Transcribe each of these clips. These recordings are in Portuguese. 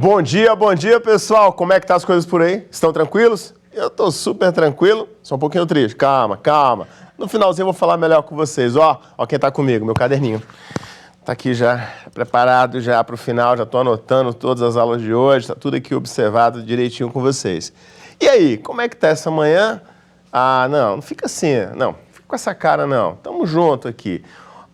Bom dia, pessoal. Como é que tá as coisas por aí? Estão tranquilos? Eu tô super tranquilo, só um pouquinho triste. Calma, calma. No finalzinho eu vou falar melhor com vocês. Ó quem tá comigo, meu caderninho. Tá aqui já preparado já para o final, já tô anotando todas as aulas de hoje, tá tudo aqui observado direitinho com vocês. E aí, como é que tá essa manhã? Ah, não fica assim, não fica com essa cara não. Tamo junto aqui.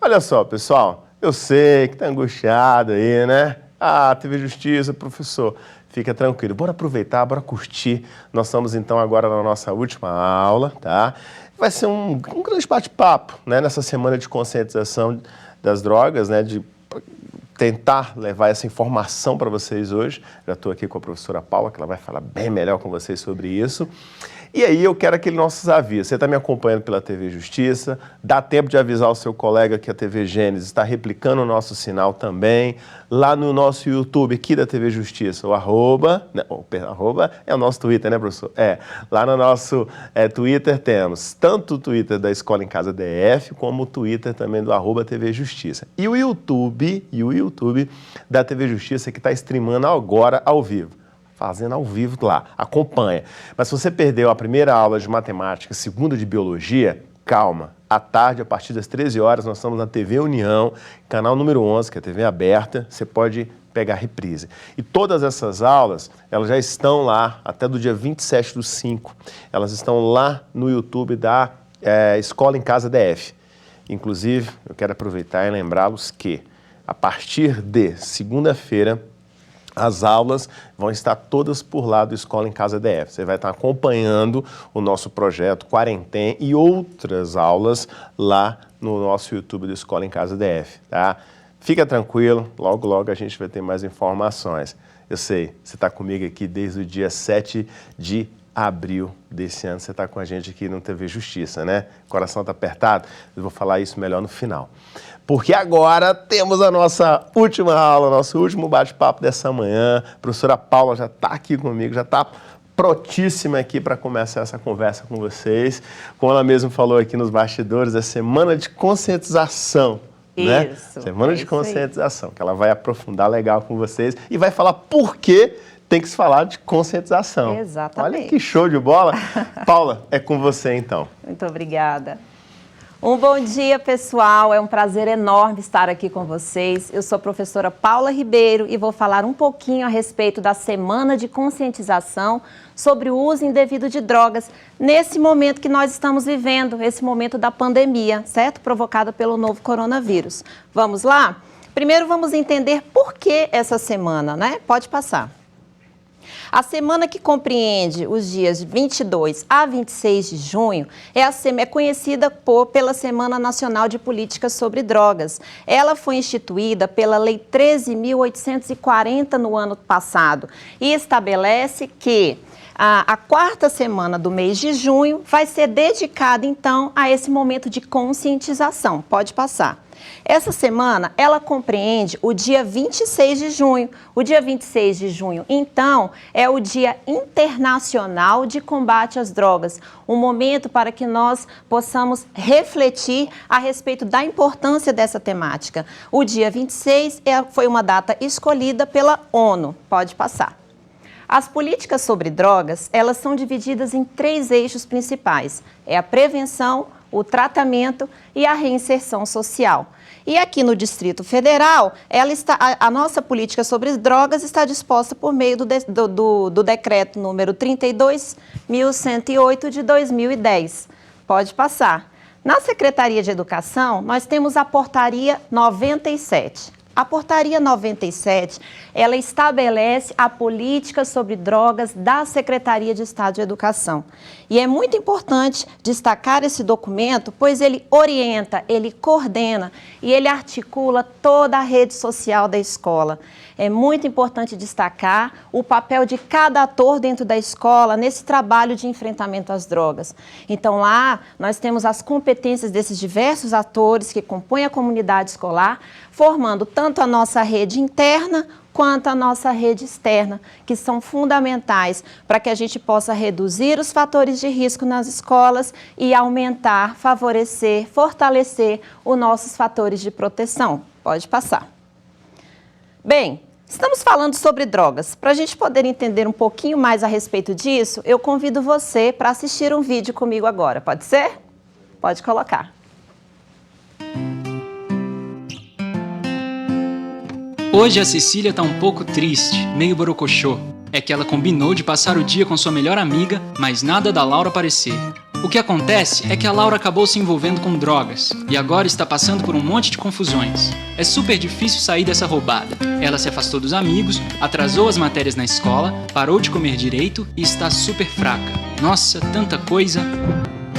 Olha só, pessoal, eu sei que tá angustiado aí, né? Ah, TV Justiça, professor, fica tranquilo. Bora aproveitar, bora curtir. Nós estamos então agora na nossa última aula, tá? Vai ser um grande bate-papo, né? Nessa semana de conscientização das drogas, né? De tentar levar essa informação para vocês hoje. Já estou aqui com a professora Paula, que ela vai falar bem melhor com vocês sobre isso. E aí eu quero aquele nossos avisos. Você está me acompanhando pela TV Justiça, dá tempo de avisar o seu colega que a TV Gênesis está replicando o nosso sinal também, lá no nosso YouTube aqui da TV Justiça, o arroba é o nosso Twitter, né, professor? Lá no nosso Twitter temos tanto o Twitter da Escola em Casa DF, como o Twitter também do arroba TV Justiça. E o YouTube da TV Justiça que está streamando agora ao vivo. Fazendo ao vivo lá, acompanha. Mas se você perdeu a primeira aula de matemática, segunda de biologia, calma. À tarde, a partir das 13 horas, nós estamos na TV União, canal número 11, que é a TV aberta, você pode pegar reprise. E todas essas aulas, elas já estão lá, até do dia 27/5. Elas estão lá no YouTube da Escola em Casa DF. Inclusive, eu quero aproveitar e lembrá-los que, a partir de segunda-feira, as aulas vão estar todas por lá do Escola em Casa DF. Você vai estar acompanhando o nosso projeto Quarentena e outras aulas lá no nosso YouTube do Escola em Casa DF, tá? Fica tranquilo, logo, logo a gente vai ter mais informações. Eu sei, você está comigo aqui desde o dia 7 de abril desse ano, você está com a gente aqui no TV Justiça, né? Coração está apertado? Eu vou falar isso melhor no final. Porque agora temos a nossa última aula, nosso último bate-papo dessa manhã. A professora Paula já está aqui comigo, já está prontíssima aqui para começar essa conversa com vocês. Como ela mesma falou aqui nos bastidores, é semana de conscientização. Né? Isso. Semana de conscientização, que ela vai aprofundar legal com vocês e vai falar por que tem que se falar de conscientização. Exatamente. Olha que show de bola. Paula, é com você então. Muito obrigada. Um bom dia, pessoal. É um prazer enorme estar aqui com vocês. Eu sou a professora Paula Ribeiro e vou falar um pouquinho a respeito da semana de conscientização sobre o uso indevido de drogas nesse momento que nós estamos vivendo, esse momento da pandemia, certo? Provocada pelo novo coronavírus. Vamos lá? Primeiro vamos entender por que essa semana, né? Pode passar. A semana que compreende os dias 22 a 26 de junho é conhecida pela Semana Nacional de Políticas sobre Drogas. Ela foi instituída pela Lei 13.840 no ano passado e estabelece que a quarta semana do mês de junho vai ser dedicada, então, a esse momento de conscientização. Pode passar. Essa semana, ela compreende o dia 26 de junho. O dia 26 de junho, então, é o Dia Internacional de Combate às Drogas. Um momento para que nós possamos refletir a respeito da importância dessa temática. O dia 26 foi uma data escolhida pela ONU. Pode passar. As políticas sobre drogas, elas são divididas em 3 eixos principais. É a prevenção, o tratamento e a reinserção social. E aqui no Distrito Federal, a nossa política sobre drogas está disposta por meio do decreto número 32.108 de 2010. Pode passar. Na Secretaria de Educação, nós temos a Portaria 97. A Portaria 97, ela estabelece a política sobre drogas da Secretaria de Estado de Educação. E é muito importante destacar esse documento, pois ele orienta, ele coordena e ele articula toda a rede social da escola. É muito importante destacar o papel de cada ator dentro da escola nesse trabalho de enfrentamento às drogas. Então lá nós temos as competências desses diversos atores que compõem a comunidade escolar, formando tanto a nossa rede interna quanto a nossa rede externa, que são fundamentais para que a gente possa reduzir os fatores de risco nas escolas e aumentar, favorecer, fortalecer os nossos fatores de proteção. Pode passar. Bem, Estamos falando sobre drogas. Para a gente poder entender um pouquinho mais a respeito disso, eu convido você para assistir um vídeo comigo agora. Pode ser? Pode colocar. Hoje a Cecília tá um pouco triste, meio borocochô. É que ela combinou de passar o dia com sua melhor amiga, mas nada da Laura aparecer. O que acontece é que a Laura acabou se envolvendo com drogas e agora está passando por um monte de confusões. É super difícil sair dessa roubada. Ela se afastou dos amigos, atrasou as matérias na escola, parou de comer direito e está super fraca. Nossa, tanta coisa!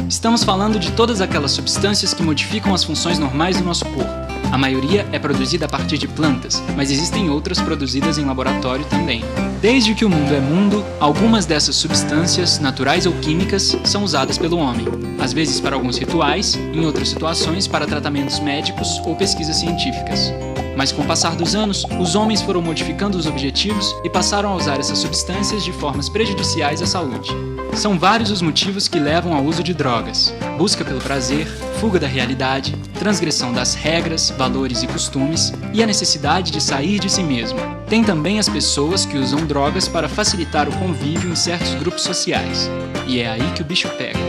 Estamos falando de todas aquelas substâncias que modificam as funções normais do nosso corpo. A maioria é produzida a partir de plantas, mas existem outras produzidas em laboratório também. Desde que o mundo é mundo, algumas dessas substâncias, naturais ou químicas, são usadas pelo homem. Às vezes para alguns rituais, em outras situações para tratamentos médicos ou pesquisas científicas. Mas com o passar dos anos, os homens foram modificando os objetivos e passaram a usar essas substâncias de formas prejudiciais à saúde. São vários os motivos que levam ao uso de drogas: busca pelo prazer, fuga da realidade, transgressão das regras, valores e costumes e a necessidade de sair de si mesmo. Tem também as pessoas que usam drogas para facilitar o convívio em certos grupos sociais. E é aí que o bicho pega.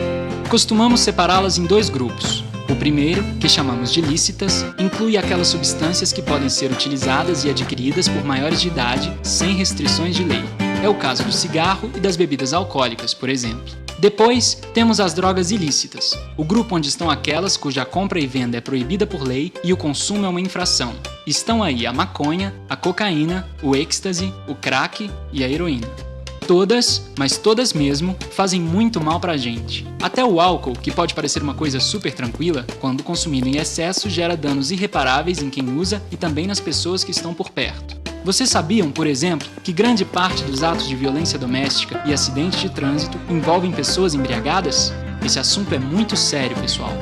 Costumamos separá-las em dois grupos. O primeiro, que chamamos de lícitas, inclui aquelas substâncias que podem ser utilizadas e adquiridas por maiores de idade sem restrições de lei. É o caso do cigarro e das bebidas alcoólicas, por exemplo. Depois, temos as drogas ilícitas, o grupo onde estão aquelas cuja compra e venda é proibida por lei e o consumo é uma infração. Estão aí a maconha, a cocaína, o êxtase, o crack e a heroína. Todas, mas todas mesmo, fazem muito mal pra gente. Até o álcool, que pode parecer uma coisa super tranquila, quando consumido em excesso gera danos irreparáveis em quem usa e também nas pessoas que estão por perto. Vocês sabiam, por exemplo, que grande parte dos atos de violência doméstica e acidentes de trânsito envolvem pessoas embriagadas? Esse assunto é muito sério, pessoal.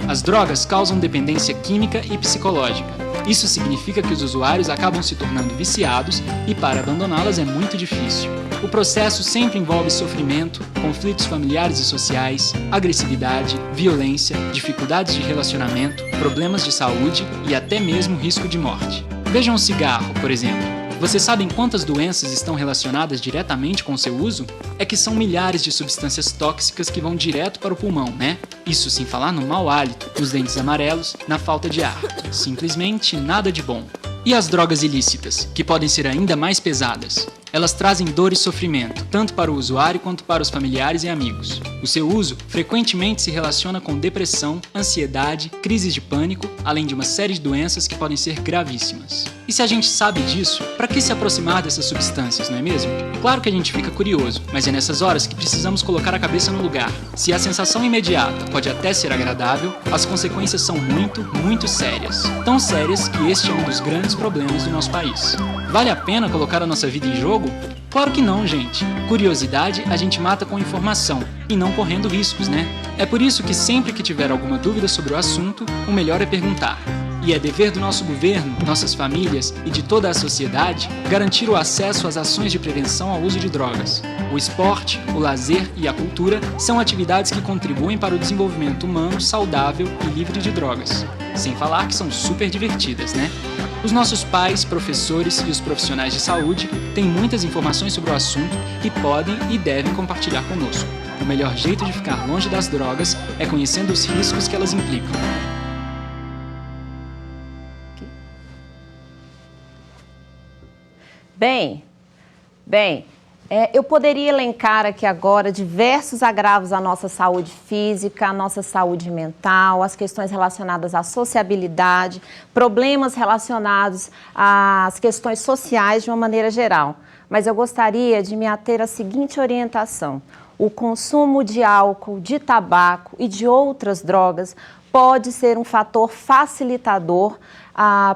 As drogas causam dependência química e psicológica. Isso significa que os usuários acabam se tornando viciados e para abandoná-las é muito difícil. O processo sempre envolve sofrimento, conflitos familiares e sociais, agressividade, violência, dificuldades de relacionamento, problemas de saúde e até mesmo risco de morte. Vejam o cigarro, por exemplo. Vocês sabem quantas doenças estão relacionadas diretamente com o seu uso? É que são milhares de substâncias tóxicas que vão direto para o pulmão, né? Isso sem falar no mau hálito, nos dentes amarelos, na falta de ar. Simplesmente nada de bom. E as drogas ilícitas, que podem ser ainda mais pesadas? Elas trazem dor e sofrimento, tanto para o usuário quanto para os familiares e amigos. O seu uso frequentemente se relaciona com depressão, ansiedade, crises de pânico, além de uma série de doenças que podem ser gravíssimas. E se a gente sabe disso, para que se aproximar dessas substâncias, não é mesmo? Claro que a gente fica curioso, mas é nessas horas que precisamos colocar a cabeça no lugar. Se a sensação imediata pode até ser agradável, as consequências são muito, muito sérias. Tão sérias que este é um dos grandes problemas do nosso país. Vale a pena colocar a nossa vida em jogo? Claro que não, gente. Curiosidade a gente mata com informação e não correndo riscos, né? É por isso que sempre que tiver alguma dúvida sobre o assunto, o melhor é perguntar. E é dever do nosso governo, nossas famílias e de toda a sociedade garantir o acesso às ações de prevenção ao uso de drogas. O esporte, o lazer e a cultura são atividades que contribuem para o desenvolvimento humano saudável e livre de drogas. Sem falar que são super divertidas, né? Os nossos pais, professores e os profissionais de saúde têm muitas informações sobre o assunto e podem e devem compartilhar conosco. O melhor jeito de ficar longe das drogas é conhecendo os riscos que elas implicam. Bem, eu poderia elencar aqui agora diversos agravos à nossa saúde física, à nossa saúde mental, as questões relacionadas à sociabilidade, problemas relacionados às questões sociais de uma maneira geral. Mas eu gostaria de me ater à seguinte orientação: o consumo de álcool, de tabaco e de outras drogas pode ser um fator facilitador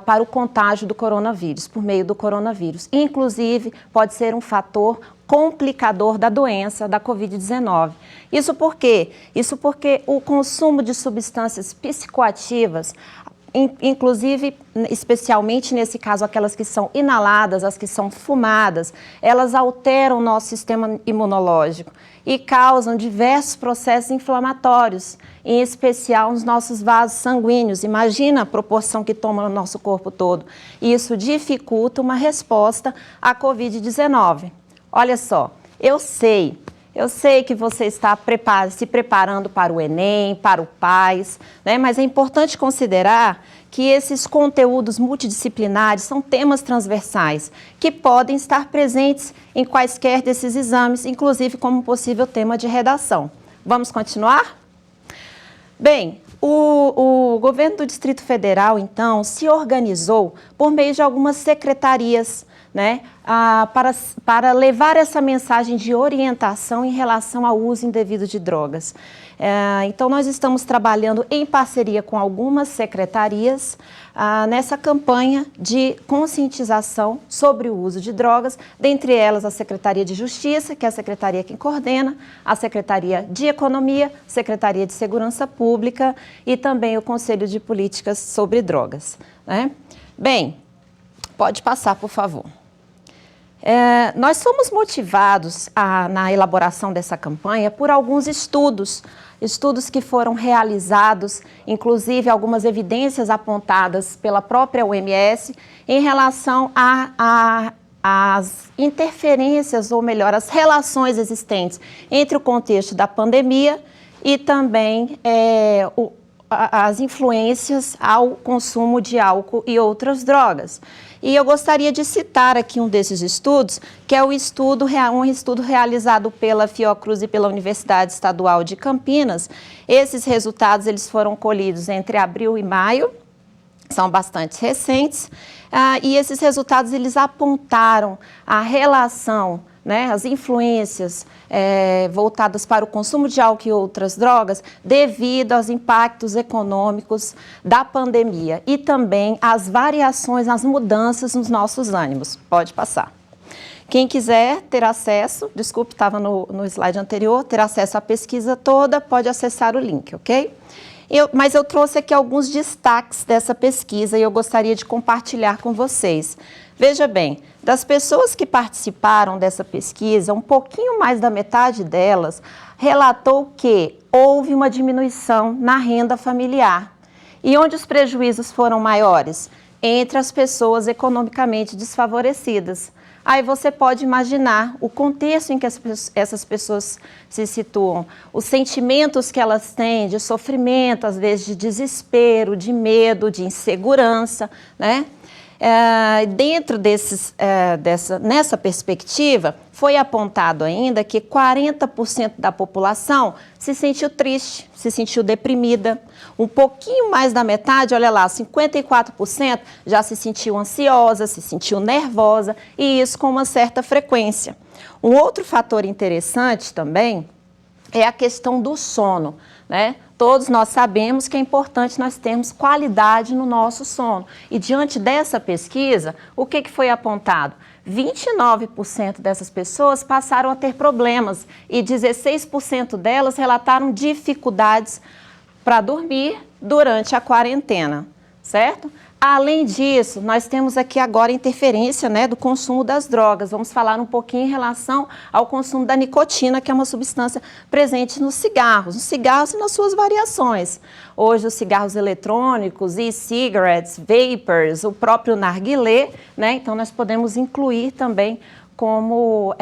para o contágio do coronavírus, por meio do coronavírus. Inclusive, pode ser um fator complicador da doença da Covid-19. Isso por quê? Isso porque o consumo de substâncias psicoativas, inclusive, especialmente nesse caso, aquelas que são inaladas, as que são fumadas, elas alteram o nosso sistema imunológico. e causam diversos processos inflamatórios, em especial nos nossos vasos sanguíneos. Imagina a proporção que toma no nosso corpo todo. Isso dificulta uma resposta à Covid-19. Olha só, eu sei que você está se preparando para o Enem, para o PAS, né? Mas é importante considerar que esses conteúdos multidisciplinares são temas transversais que podem estar presentes em quaisquer desses exames, inclusive como possível tema de redação. Vamos continuar? Bem, o governo do Distrito Federal, então, se organizou por meio de algumas secretarias, né, para levar essa mensagem de orientação em relação ao uso indevido de drogas. Então, nós estamos trabalhando em parceria com algumas secretarias nessa campanha de conscientização sobre o uso de drogas, dentre elas a Secretaria de Justiça, que é a secretaria que coordena, a Secretaria de Economia, Secretaria de Segurança Pública e também o Conselho de Políticas sobre Drogas, né? Bem, pode passar, por favor. Nós somos motivados na elaboração dessa campanha por alguns estudos que foram realizados, inclusive algumas evidências apontadas pela própria OMS em relação às interferências, ou melhor, as relações existentes entre o contexto da pandemia e também as influências ao consumo de álcool e outras drogas. E eu gostaria de citar aqui um desses estudos, que é um estudo realizado pela Fiocruz e pela Universidade Estadual de Campinas. Esses resultados eles foram colhidos entre abril e maio, são bastante recentes, e esses resultados eles apontaram a relação, né, as influências voltadas para o consumo de álcool e outras drogas devido aos impactos econômicos da pandemia e também as variações, as mudanças nos nossos ânimos. Pode passar. Quem quiser ter acesso, desculpe, estava no slide anterior, ter acesso à pesquisa toda, pode acessar o link, ok? Mas eu trouxe aqui alguns destaques dessa pesquisa e eu gostaria de compartilhar com vocês. Veja bem, das pessoas que participaram dessa pesquisa, um pouquinho mais da metade delas relatou que houve uma diminuição na renda familiar. E onde os prejuízos foram maiores? Entre as pessoas economicamente desfavorecidas. Aí você pode imaginar o contexto em que essas pessoas se situam, os sentimentos que elas têm de sofrimento, às vezes de desespero, de medo, de insegurança, né? Dentro nessa perspectiva, foi apontado ainda que 40% da população se sentiu triste, se sentiu deprimida. Um pouquinho mais da metade, olha lá, 54% já se sentiu ansiosa, se sentiu nervosa, e isso com uma certa frequência. Um outro fator interessante também é a questão do sono, né? Todos nós sabemos que é importante nós termos qualidade no nosso sono. E diante dessa pesquisa, o que foi apontado? 29% dessas pessoas passaram a ter problemas e 16% delas relataram dificuldades para dormir durante a quarentena, certo? Além disso, nós temos aqui agora a interferência, né, do consumo das drogas. Vamos falar um pouquinho em relação ao consumo da nicotina, que é uma substância presente nos cigarros e nas suas variações. Hoje, os cigarros eletrônicos, e-cigarettes, vapors, o próprio narguilé, né, então nós podemos incluir também como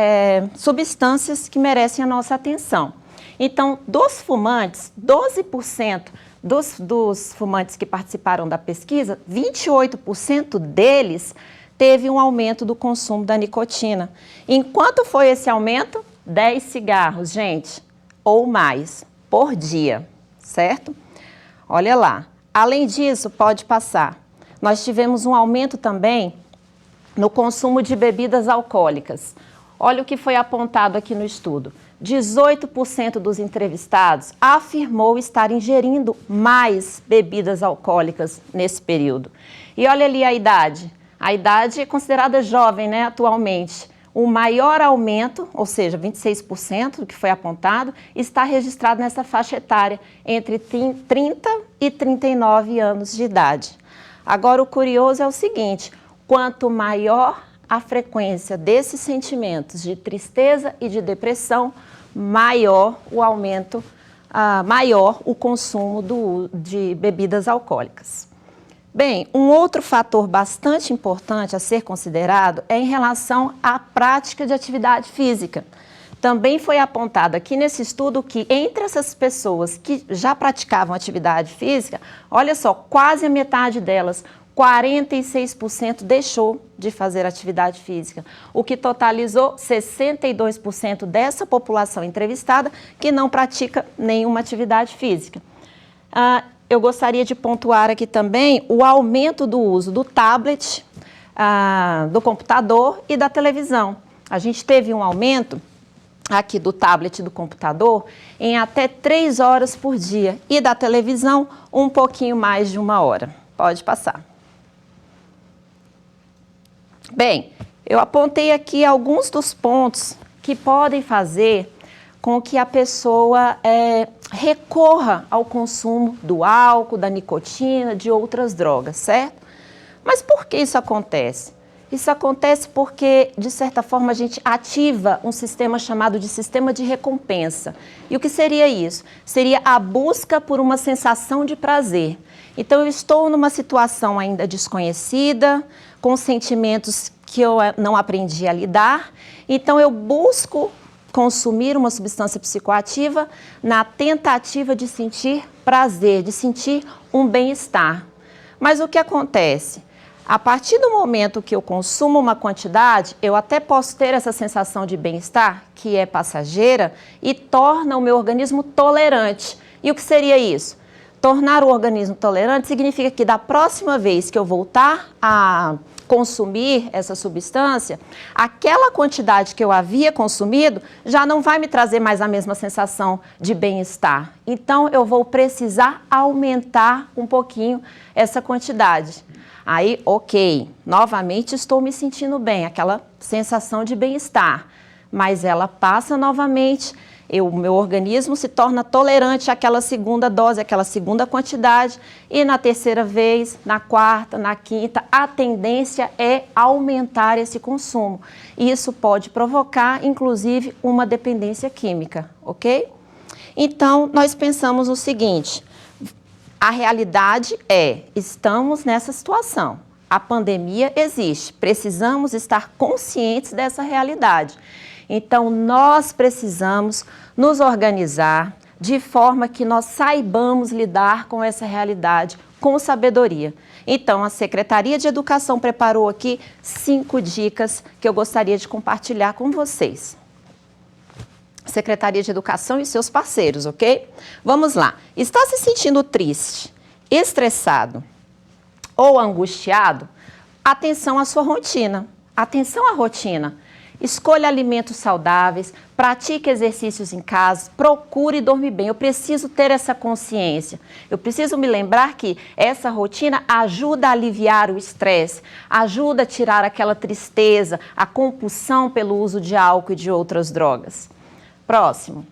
substâncias que merecem a nossa atenção. Então, dos fumantes, 12% dos fumantes que participaram da pesquisa, 28% deles teve um aumento do consumo da nicotina. Em quanto foi esse aumento? 10 cigarros, gente, ou mais, por dia, certo? Olha lá. Além disso, pode passar. Nós tivemos um aumento também no consumo de bebidas alcoólicas. Olha o que foi apontado aqui no estudo. 18% dos entrevistados afirmou estar ingerindo mais bebidas alcoólicas nesse período. E olha ali a idade. A idade é considerada jovem, né, atualmente. O maior aumento, ou seja, 26% do que foi apontado, está registrado nessa faixa etária, entre 30 e 39 anos de idade. Agora, o curioso é o seguinte, quanto maior a frequência desses sentimentos de tristeza e de depressão, maior o aumento, maior o consumo de bebidas alcoólicas. Bem, um outro fator bastante importante a ser considerado é em relação à prática de atividade física. Também foi apontado aqui nesse estudo que entre essas pessoas que já praticavam atividade física, olha só, quase a metade delas, 46% deixou de fazer atividade física, o que totalizou 62% dessa população entrevistada que não pratica nenhuma atividade física. Eu gostaria de pontuar aqui também o aumento do uso do tablet, do computador e da televisão. A gente teve um aumento aqui do tablet e do computador em até 3 horas por dia e da televisão um pouquinho mais de 1 hora. Pode passar. Bem, eu apontei aqui alguns dos pontos que podem fazer com que a pessoa recorra ao consumo do álcool, da nicotina, de outras drogas, certo? Mas por que isso acontece? Isso acontece porque, de certa forma, a gente ativa um sistema chamado de sistema de recompensa. E o que seria isso? Seria a busca por uma sensação de prazer. Então, eu estou numa situação ainda desconhecida, com sentimentos que eu não aprendi a lidar, então eu busco consumir uma substância psicoativa na tentativa de sentir prazer, de sentir um bem-estar. Mas o que acontece? A partir do momento que eu consumo uma quantidade, eu até posso ter essa sensação de bem-estar, que é passageira, e torna o meu organismo tolerante. E o que seria isso? Tornar o organismo tolerante significa que da próxima vez que eu voltar a consumir essa substância, aquela quantidade que eu havia consumido já não vai me trazer mais a mesma sensação de bem-estar. Então, eu vou precisar aumentar um pouquinho essa quantidade. Aí, ok, novamente estou me sentindo bem, aquela sensação de bem-estar, mas ela passa novamente, o meu organismo se torna tolerante àquela segunda dose, àquela segunda quantidade, e na terceira vez, na quarta, na quinta, a tendência é aumentar esse consumo. E isso pode provocar, inclusive, uma dependência química, ok? Então, nós pensamos o seguinte: a realidade estamos nessa situação. A pandemia existe, precisamos estar conscientes dessa realidade. Então, nós precisamos nos organizar de forma que nós saibamos lidar com essa realidade com sabedoria. Então, a Secretaria de Educação preparou aqui 5 dicas que eu gostaria de compartilhar com vocês. Secretaria de Educação e seus parceiros, ok? Vamos lá. Está se sentindo triste, estressado ou angustiado? Atenção à sua rotina. Atenção à rotina. Escolha alimentos saudáveis, pratique exercícios em casa, procure dormir bem. Eu preciso ter essa consciência. Eu preciso me lembrar que essa rotina ajuda a aliviar o estresse, ajuda a tirar aquela tristeza, a compulsão pelo uso de álcool e de outras drogas. Próximo.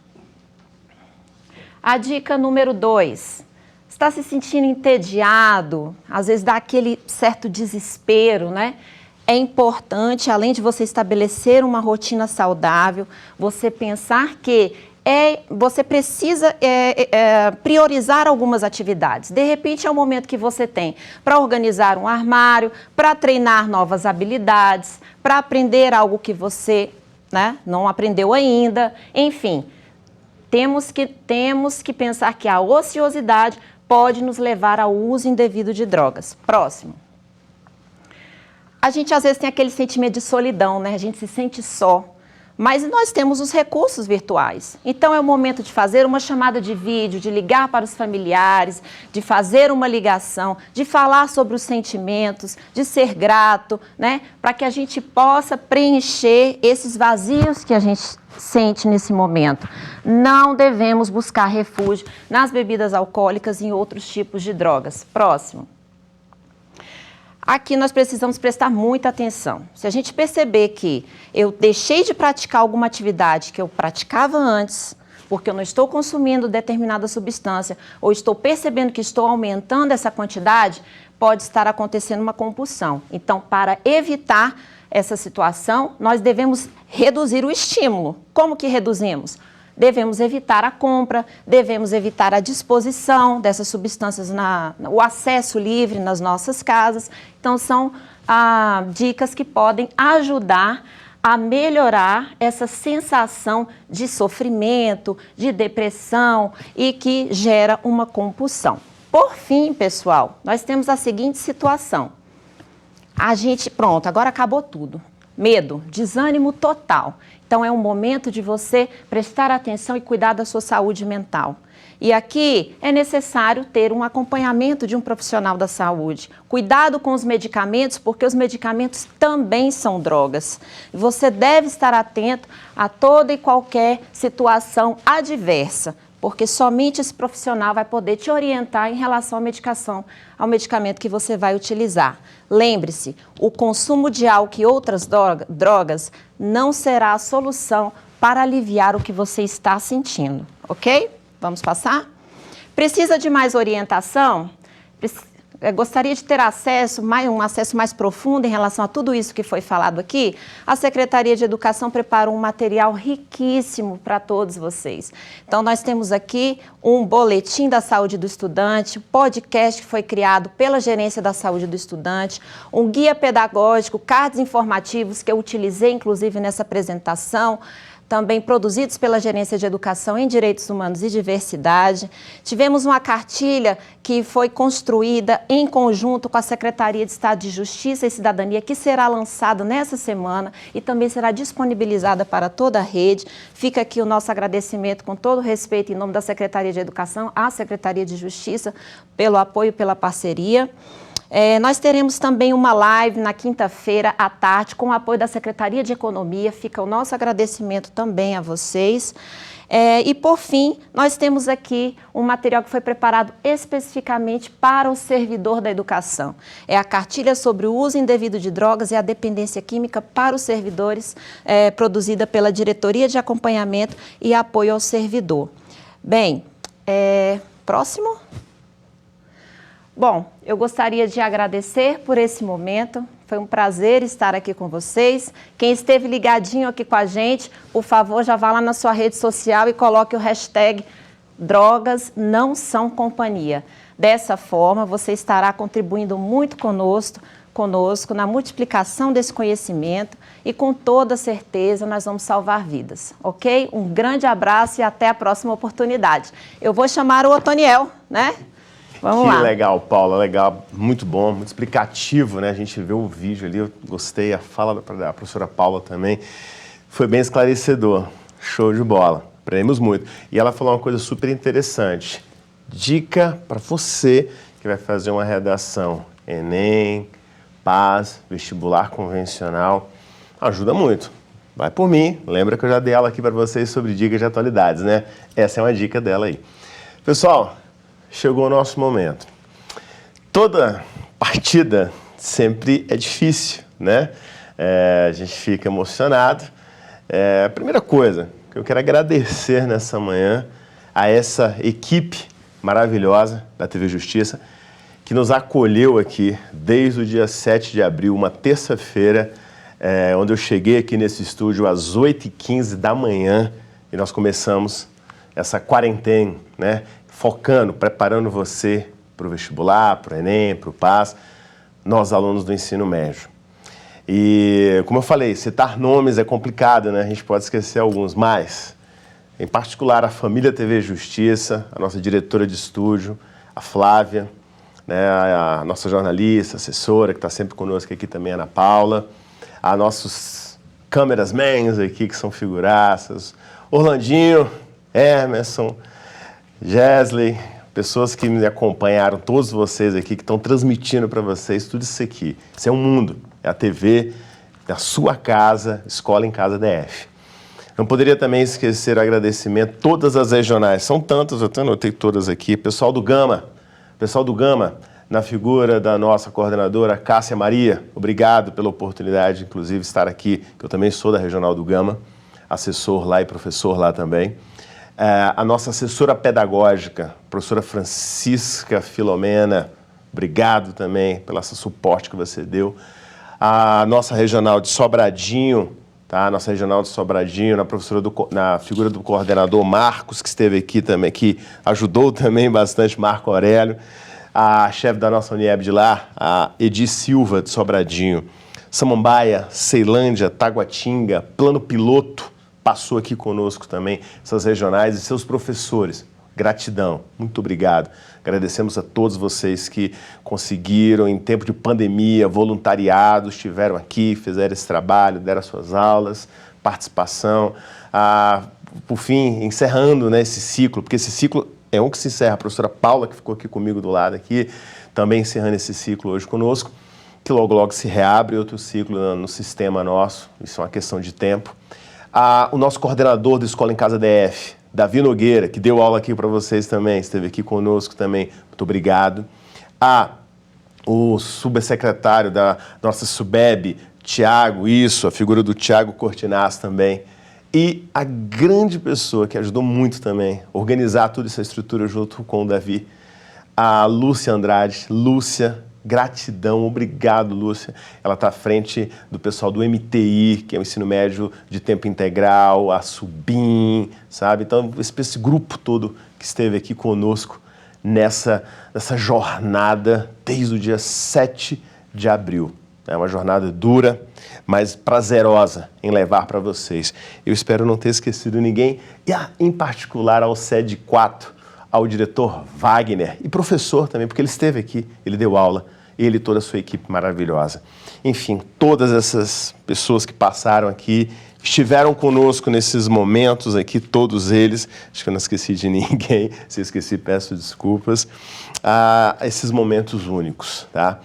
A dica número 2. Está se sentindo entediado? Às vezes dá aquele certo desespero, né? É importante, além de você estabelecer uma rotina saudável, você pensar que você precisa priorizar algumas atividades. De repente, é o momento que você tem para organizar um armário, para treinar novas habilidades, para aprender algo que você não aprendeu ainda. Enfim, temos que pensar que a ociosidade pode nos levar ao uso indevido de drogas. Próximo. A gente às vezes tem aquele sentimento de solidão, né? A gente se sente só. Mas nós temos os recursos virtuais. Então é o momento de fazer uma chamada de vídeo, de ligar para os familiares, de fazer uma ligação, de falar sobre os sentimentos, de ser grato, né? Para que a gente possa preencher esses vazios que a gente sente nesse momento. Não devemos buscar refúgio nas bebidas alcoólicas e em outros tipos de drogas. Próximo. Aqui nós precisamos prestar muita atenção. Se a gente perceber que eu deixei de praticar alguma atividade que eu praticava antes, porque eu não estou consumindo determinada substância, ou estou percebendo que estou aumentando essa quantidade, pode estar acontecendo uma compulsão. Então, para evitar essa situação, nós devemos reduzir o estímulo. Como que reduzimos? devemos evitar a compra, devemos evitar a disposição dessas substâncias, o acesso livre nas nossas casas. Então, são dicas que podem ajudar a melhorar essa sensação de sofrimento, de depressão e que gera uma compulsão. Por fim, pessoal, nós temos a seguinte situação. Pronto, agora acabou tudo. Medo, desânimo total. Então, é um momento de você prestar atenção e cuidar da sua saúde mental. E aqui é necessário ter um acompanhamento de um profissional da saúde. Cuidado com os medicamentos, porque os medicamentos também são drogas. Você deve estar atento a toda e qualquer situação adversa, porque somente esse profissional vai poder te orientar em relação à medicação, ao medicamento que você vai utilizar. Lembre-se, o consumo de álcool e outras drogas não será a solução para aliviar o que você está sentindo, ok? Vamos passar? Precisa de mais orientação? Gostaria de ter um acesso mais profundo em relação a tudo isso que foi falado aqui? A Secretaria de Educação preparou um material riquíssimo para todos vocês. Então, nós temos aqui um boletim da saúde do estudante, podcast que foi criado pela Gerência da Saúde do Estudante, um guia pedagógico, cards informativos que eu utilizei, inclusive, nessa apresentação, também produzidos pela Gerência de Educação em Direitos Humanos e Diversidade. Tivemos uma cartilha que foi construída em conjunto com a Secretaria de Estado de Justiça e Cidadania, que será lançada nessa semana e também será disponibilizada para toda a rede. Fica aqui o nosso agradecimento, com todo respeito, em nome da Secretaria de Educação, à Secretaria de Justiça, pelo apoio, pela parceria. Nós teremos também uma live na quinta-feira à tarde com o apoio da Secretaria de Economia. Fica o nosso agradecimento também a vocês. E, por fim, nós temos aqui um material que foi preparado especificamente para o servidor da educação. É a cartilha sobre o uso indevido de drogas e a dependência química para os servidores, produzida pela Diretoria de Acompanhamento e Apoio ao Servidor. Bem, próximo. Bom, eu gostaria de agradecer por esse momento. Foi um prazer estar aqui com vocês. Quem esteve ligadinho aqui com a gente, por favor, já vá lá na sua rede social e coloque o hashtag Drogas Não São Companhia. Dessa forma, você estará contribuindo muito conosco na multiplicação desse conhecimento e, com toda certeza, nós vamos salvar vidas, ok? Um grande abraço e até a próxima oportunidade. Eu vou chamar o Otoniel, né? Vamos lá. Que legal, Paula, legal, muito bom, muito explicativo, né? A gente viu o vídeo ali, eu gostei, a fala da professora Paula também, foi bem esclarecedor, show de bola, aprendemos muito. E ela falou uma coisa super interessante, dica para você que vai fazer uma redação Enem, PAS, vestibular convencional, ajuda muito. Vai por mim, lembra que eu já dei aula aqui para vocês sobre dicas de atualidades, né? Essa é uma dica dela aí. Pessoal, chegou o nosso momento. Toda partida sempre é difícil, né? A gente fica emocionado. A primeira coisa que eu quero agradecer nessa manhã a essa equipe maravilhosa da TV Justiça, que nos acolheu aqui desde o dia 7 de abril, uma terça-feira, onde eu cheguei aqui nesse estúdio às 8h15 da manhã e nós começamos essa quarentena, né? Focando, preparando você para o vestibular, para o Enem, para o PAS, nós alunos do ensino médio. E, como eu falei, citar nomes é complicado, né? A gente pode esquecer alguns, mas, em particular, a família TV Justiça, a nossa diretora de estúdio, a Flávia, né? A nossa jornalista, assessora, que está sempre conosco aqui também, a Ana Paula, a nossos camerasmans aqui, que são figuraças, Orlandinho, Emerson, Gesley, pessoas que me acompanharam, todos vocês aqui que estão transmitindo para vocês tudo isso aqui. Isso é um mundo, é a TV da sua casa, Escola em Casa DF. Não poderia também esquecer o agradecimento, todas as regionais, são tantas, eu até anotei todas aqui, pessoal do Gama, na figura da nossa coordenadora Cássia Maria, obrigado pela oportunidade, inclusive, de estar aqui, que eu também sou da Regional do Gama, assessor lá e professor lá também. A nossa assessora pedagógica, professora Francisca Filomena, obrigado também pelo suporte que você deu. A nossa regional de Sobradinho, tá? Nossa regional de Sobradinho, na figura do coordenador Marcos, que esteve aqui também, que ajudou também bastante, Marco Aurélio, a chefe da nossa Unieb de lá, a Edi Silva, de Sobradinho, Samambaia, Ceilândia, Taguatinga, Plano Piloto, passou aqui conosco também, essas regionais e seus professores. Gratidão, muito obrigado. Agradecemos a todos vocês que conseguiram, em tempo de pandemia, voluntariado, estiveram aqui, fizeram esse trabalho, deram as suas aulas, participação. Por fim, encerrando, né, esse ciclo, porque esse ciclo é um que se encerra. A professora Paula, que ficou aqui comigo do lado aqui, também encerrando esse ciclo hoje conosco, que logo, logo se reabre outro ciclo no sistema nosso, isso é uma questão de tempo. O nosso coordenador da Escola em Casa DF, Davi Nogueira, que deu aula aqui para vocês também, esteve aqui conosco também, muito obrigado. O subsecretário da nossa Subeb, Tiago, a figura do Tiago Cortinaz também. E a grande pessoa que ajudou muito também a organizar toda essa estrutura junto com o Davi, a Lúcia Andrade. Lúcia, gratidão, obrigado, Lúcia.Ela está à frente do pessoal do MTI, que é o ensino médio de tempo integral, a Subim, sabe? Então, esse grupo todo que esteve aqui conosco nessa jornada desde o dia 7 de abril. É uma jornada dura, mas prazerosa em levar para vocês. Eu espero não ter esquecido ninguém, e em particular ao SED 4, ao diretor Wagner, e professor também, porque ele esteve aqui, ele deu aula, ele e toda a sua equipe maravilhosa. Enfim, todas essas pessoas que passaram aqui, estiveram conosco nesses momentos aqui, todos eles, acho que eu não esqueci de ninguém, se eu esqueci, peço desculpas, esses momentos únicos, tá?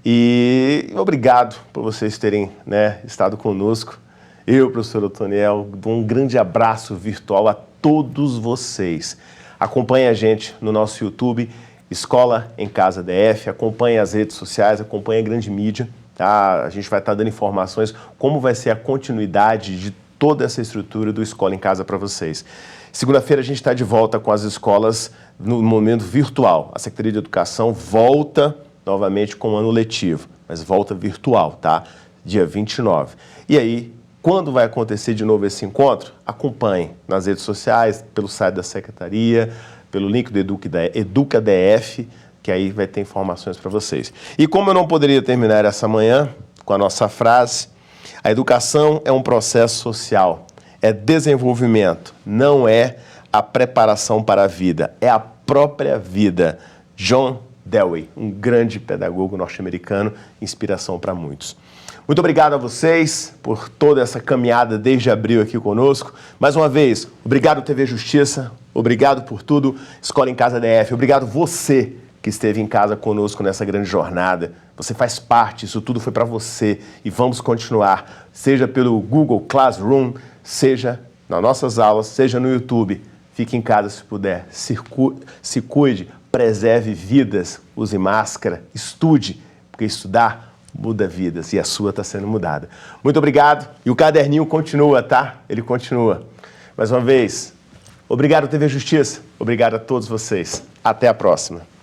E obrigado por vocês terem, né, estado conosco. Eu, professor Otoniel, dou um grande abraço virtual a todos vocês. Acompanhe a gente no nosso YouTube, Escola em Casa DF, acompanhe as redes sociais, acompanhe a grande mídia, tá? A gente vai estar dando informações como vai ser a continuidade de toda essa estrutura do Escola em Casa para vocês. Segunda-feira a gente está de volta com as escolas no momento virtual. A Secretaria de Educação volta novamente com o ano letivo, mas volta virtual, tá? Dia 29. E aí, quando vai acontecer de novo esse encontro? Acompanhe nas redes sociais, pelo site da Secretaria, pelo link do EducaDF, que aí vai ter informações para vocês. E como eu não poderia terminar essa manhã com a nossa frase, a educação é um processo social, é desenvolvimento, não é a preparação para a vida, é a própria vida. John Dewey, um grande pedagogo norte-americano, inspiração para muitos. Muito obrigado a vocês por toda essa caminhada desde abril aqui conosco. Mais uma vez, obrigado TV Justiça, obrigado por tudo, Escola em Casa DF, obrigado você que esteve em casa conosco nessa grande jornada. Você faz parte, isso tudo foi para você e vamos continuar, seja pelo Google Classroom, seja nas nossas aulas, seja no YouTube. Fique em casa se puder, se cuide, preserve vidas, use máscara, estude, porque estudar muda vidas e a sua está sendo mudada. Muito obrigado e o caderninho continua, tá? Ele continua. Mais uma vez, obrigado TV Justiça, obrigado a todos vocês. Até a próxima.